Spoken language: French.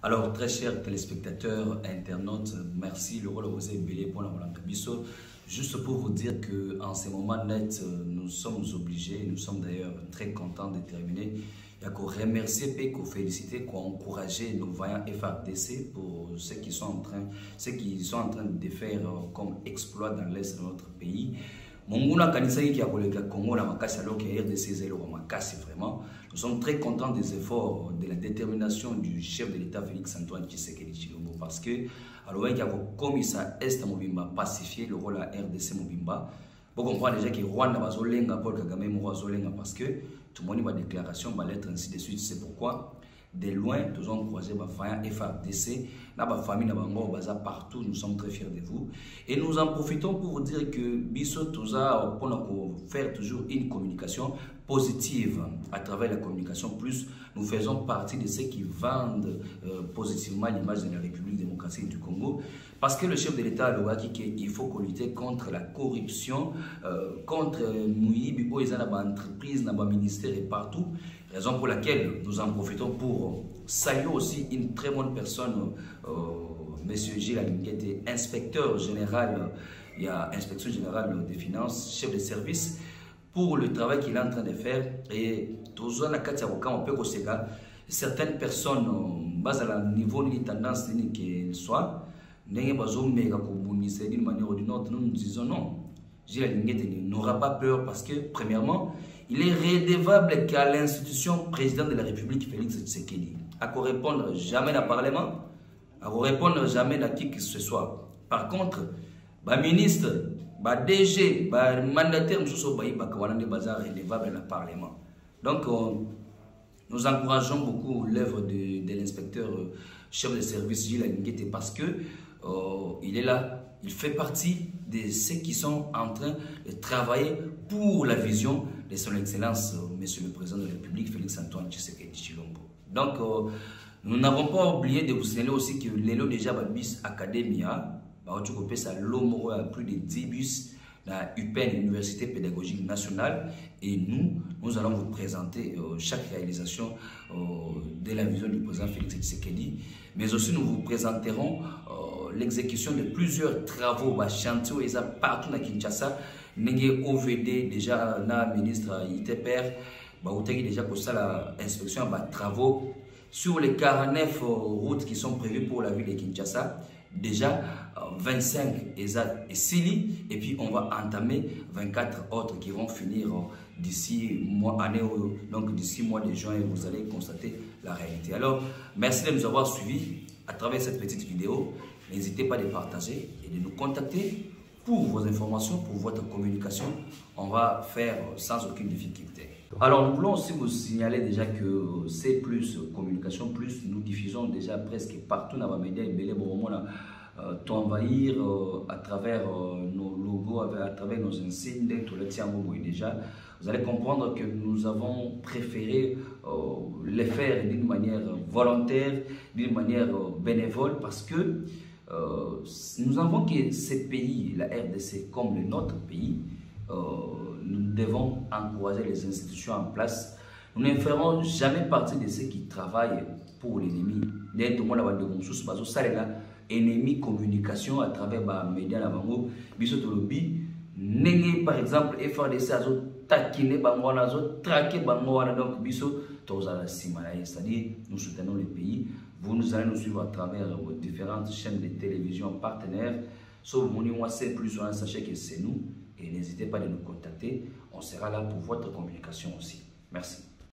Alors, très chers téléspectateurs, internautes, merci le rôle vous belé pour la Bisso. Juste pour vous dire qu'en ces moments net, nous sommes obligés, nous sommes d'ailleurs très contents de terminer. Il y a qu'à remercier et qu'à féliciter, qu'à encourager nos vaillants FARDC pour ce qu'ils sont en train de faire comme exploit dans l'est de notre pays. Monguna kanisa qui a collé le Congo la makasi alors qu'il y a RDC zéro makasi vraiment. Nous sommes très contents des efforts, de la détermination du chef de l'État Félix Antoine Tshisekedi Tshilombo parce que alors il y a comme ça est Mobimba pacifier le rôle à RDC Mobimba. Pour comprendre déjà que Rwanda va zolenga Paul Kagame va zolenga parce que tout le monde va déclaration va lettre ainsi de suite. C'est pourquoi de loin, nous avons croisé les FARDC, la famille, partout, nous sommes très fiers de vous. Et nous en profitons pour vous dire que Bisso, pour faire toujours une communication positive à travers la communication plus, nous faisons partie de ceux qui vendent positivement l'image de la République démocratique du Congo. Parce que le chef de l'État a dit qu'il faut lutter contre la corruption, contre Mouyibi, les entreprises, les ministères et partout. Raison pour laquelle nous en profitons pour saluer aussi une très bonne personne, M. Gilles Alinguete, inspecteur général, il y a inspection générale des finances, chef de service, pour le travail qu'il est en train de faire. Et toujours dans on peut aussi certaines personnes, basées à niveau de tendance qu'elles soient, d'une manière ou d'une autre, nous disons non. Gilles Alinguete n'aura pas peur parce que, premièrement, il est redevable qu'à l'institution président de la République, Félix Tshisekedi, à ne répondre jamais dans le Parlement, à ne répondre jamais à qui que ce soit. Par contre, le ministre, le DG, le mandataire, nous sommes redevable dans le Parlement. Donc, nous encourageons beaucoup l'œuvre de l'inspecteur chef de service Gilles Alinguete parce que il est là, il fait partie de ceux qui sont en train de travailler pour la vision de son Excellence, Monsieur le Président de la République, Félix Antoine Tshisekedi Tshilombo. Donc, nous n'avons pas oublié de vous signaler aussi que l'élo déjà Bis Academia, l'homme a plus de 10 bus dans l'UPEN, l'Université pédagogique nationale, et nous allons vous présenter chaque réalisation de la vision du président Félix Tshisekedi, mais aussi nous vous présenterons l'exécution de plusieurs travaux, chantiers partout dans Kinshasa. Nous OVD déjà na ministre ITPR, déjà pour ça l'inspection de travaux sur les 49 routes qui sont prévues pour la ville de Kinshasa. Déjà 25 et Sili, et puis on va entamer 24 autres qui vont finir d'ici mois de juin, et vous allez constater la réalité. Alors, merci de nous avoir suivis à travers cette petite vidéo. N'hésitez pas à les partager et de nous contacter pour vos informations, pour votre communication. On va faire sans aucune difficulté. Alors, nous voulons aussi vous signaler déjà que C+, Communication Plus, nous diffusons déjà presque partout dans les médias et t'envahir à travers nos logos, à travers nos insignes, déjà. Vous allez comprendre que nous avons préféré les faire d'une manière volontaire, d'une manière bénévole, parce que nous avons que ces pays, la RDC comme le nôtre pays, nous devons encourager les institutions en place. Nous ne ferons jamais partie de ceux qui travaillent pour l'ennemi. Ennemi communication à travers les médias. Par exemple, FARDC taquiner traquer donc c'est-à-dire nous soutenons les pays. Vous nous allez nous suivre à travers vos différentes chaînes de télévision partenaires. Sauf moi c'est plus sachez que c'est nous et n'hésitez pas à nous contacter. On sera là pour votre communication aussi. Merci.